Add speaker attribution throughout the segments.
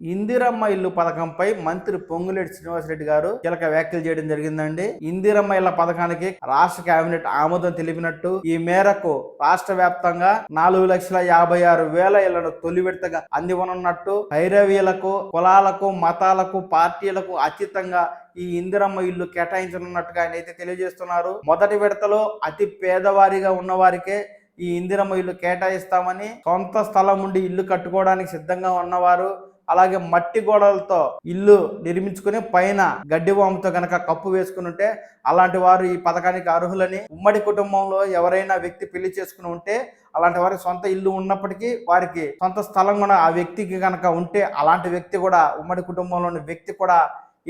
Speaker 1: ఇందిరమ్మ ఇల్లు పథకంపై మంత్రి పొంగులేటి శ్రీనివాసరెడ్డి గారు కీలక వ్యాఖ్యలు చేయడం జరిగిందండి. ఇందిరమ్మ ఇళ్ల పథకానికి రాష్ట్ర కేబినెట్ ఆమోదం తెలిపినట్టు, ఈ మేరకు రాష్ట్ర వ్యాప్తంగా 4,56,000 ఇళ్లను తొలి విడతగా అందివనున్నట్టు, భైరవీయులకు, కులాలకు, మతాలకు, పార్టీలకు అతీతంగా ఈ ఇందిరమ్మ ఇల్లు కేటాయించనున్నట్టుగా ఆయన అయితే తెలియజేస్తున్నారు. మొదటి విడతలో అతి పేదవారిగా ఉన్న వారికే ఈ ఇందిరమ్మ ఇల్లు కేటాయిస్తామని, సొంత స్థలం ఉండి ఇల్లు కట్టుకోవడానికి సిద్ధంగా ఉన్నవారు, అలాగే మట్టి గోడలతో ఇల్లు నిర్మించుకుని పైన గడ్డి వాముతో గనక కప్పు వేసుకుని ఉంటే అలాంటి వారు ఈ పథకానికి అర్హులని, ఉమ్మడి కుటుంబంలో ఎవరైనా వ్యక్తి పెళ్లి చేసుకుని ఉంటే అలాంటి వారికి సొంత ఇల్లు ఉన్నప్పటికీ వారికి సొంత స్థలం కూడా ఆ వ్యక్తికి కనుక ఉంటే అలాంటి వ్యక్తి కూడా, ఉమ్మడి కుటుంబంలోని వ్యక్తి కూడా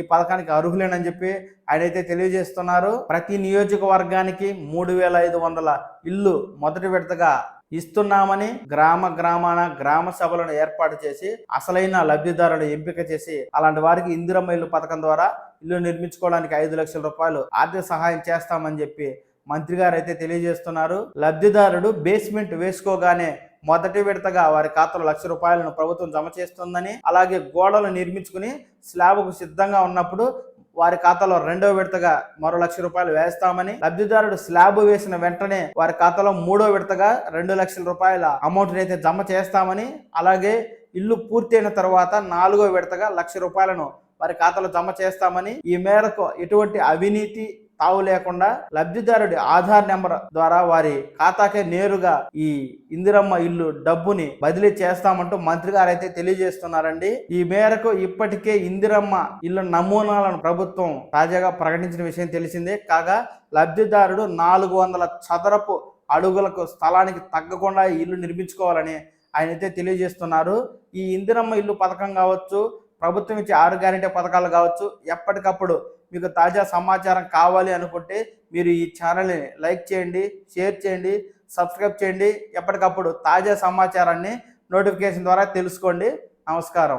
Speaker 1: ఈ పథకానికి అర్హులేనని చెప్పి ఆయన అయితే తెలియజేస్తున్నారు. ప్రతి నియోజకవర్గానికి 3,500 ఇల్లు మొదటి విడతగా ఇస్తున్నామని, గ్రామాన గ్రామ సభలను ఏర్పాటు చేసి అసలైన లబ్ధిదారులను ఎంపిక చేసి అలాంటి వారికి ఇందిరమ్మ ఇల్లు పథకం ద్వారా ఇల్లు నిర్మించుకోవడానికి 5 లక్షల రూపాయలు ఆర్థిక సహాయం చేస్తామని చెప్పి మంత్రి గారు అయితే తెలియజేస్తున్నారు. లబ్ధిదారుడు బేస్మెంట్ వేసుకోగానే మొదటి విడతగా వారి ఖాతాలో ₹1,00,000 ప్రభుత్వం జమ చేస్తుందని, అలాగే గోడలు నిర్మించుకుని స్లాబ్కు సిద్ధంగా ఉన్నప్పుడు వారి ఖాతాలో రెండవ విడతగా మరో ₹1,00,000 వేస్తామని, లబ్ధిదారుడు స్లాబ్ వేసిన వెంటనే వారి ఖాతాలో మూడో విడతగా ₹2,00,000 అమౌంట్ అయితే జమ చేస్తామని, అలాగే ఇల్లు పూర్తయిన తర్వాత 4వ విడతగా ₹1,00,000 వారి ఖాతాలో జమ చేస్తామని, ఈ మేరకు ఎటువంటి అవినీతి తావు లేకుండా లబ్ధిదారుడి ఆధార్ నెంబర్ ద్వారా వారి ఖాతాకే నేరుగా ఈ ఇందిరమ్మ ఇల్లు డబ్బుని బదిలీ చేస్తామంటూ మంత్రి గారు అయితే తెలియజేస్తున్నారండి. ఈ మేరకు ఇప్పటికే ఇందిరమ్మ ఇల్లు నమూనాలను ప్రభుత్వం తాజాగా ప్రకటించిన విషయం తెలిసిందే. కాగా లబ్ధిదారుడు 400 చదరపు అడుగులకు స్థలానికి తగ్గకుండా ఇల్లు నిర్మించుకోవాలని ఆయన అయితే తెలియజేస్తున్నారు. ఈ ఇందిరమ్మ ఇల్లు పథకం కావచ్చు, ప్రభుత్వం ఇచ్చే 6 గ్యారెంటీ పథకాలు కావచ్చు, ఎప్పటికప్పుడు మీకు తాజా సమాచారం కావాలి అనుకుంటే మీరు ఈ ఛానల్ని లైక్ చేయండి, షేర్ చేయండి, సబ్స్క్రైబ్ చేయండి. ఎప్పటికప్పుడు తాజా సమాచారాన్ని నోటిఫికేషన్ ద్వారా తెలుసుకోండి. నమస్కారం.